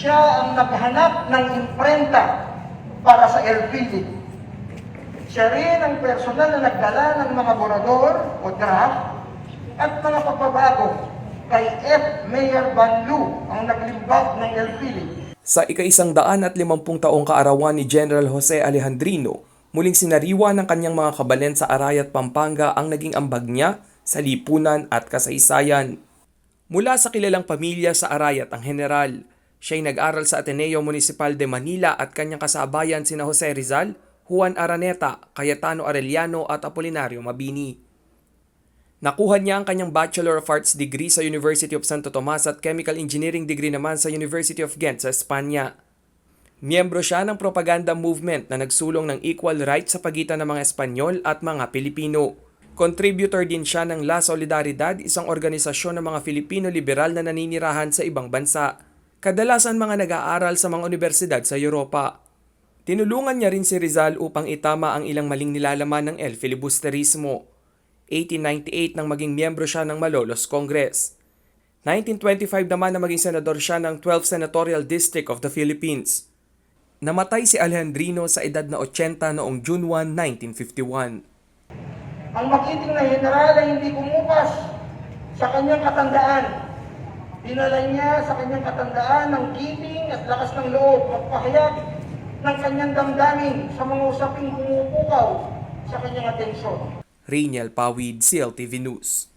siya ang naghanap ng imprenta para sa LPD. Siya rin ang personal na nagdala ng mga borador o draft at mga pagbabago kay F. Mayor Banlu ang naglimbag ng LPD. Sa ika-150 taong kaarawan ni General Jose Alejandrino, muling sinariwa ng kanyang mga kabalen sa Arayat, Pampanga ang naging ambag niya sa lipunan at kasaysayan. Mula sa kilalang pamilya sa Arayat ang general, siya'y nag-aral sa Ateneo Municipal de Manila at kanyang kasabayan sina Jose Rizal, Juan Araneta, Cayetano Arellano at Apolinario Mabini. Nakuha niya ang kanyang Bachelor of Arts degree sa University of Santo Tomas at Chemical Engineering degree naman sa University of Ghent sa Espanya. Miyembro siya ng propaganda movement na nagsulong ng equal rights sa pagitan ng mga Espanyol at mga Pilipino. Contributor din siya ng La Solidaridad, isang organisasyon ng mga Filipino liberal na naninirahan sa ibang bansa. Kadalasan mga nag-aaral sa mga universidad sa Europa. Tinulungan niya rin si Rizal upang itama ang ilang maling nilalaman ng El Filibusterismo. 1898 nang maging miyembro siya ng Malolos Congress. 1925 naman na maging senador siya ng 12th Senatorial District of the Philippines. Namatay si Alejandrino sa edad na 80 noong June 1, 1951. Ang magiting na general ay hindi kumupas sa kanyang katandaan. Dinala niya sa kanyang katandaan ng giping at lakas ng loob magpahayag ng kanyang damdamin sa mga usaping pumupukaw sa kanyang atensyon. Rainiel Pawid, CLTV News.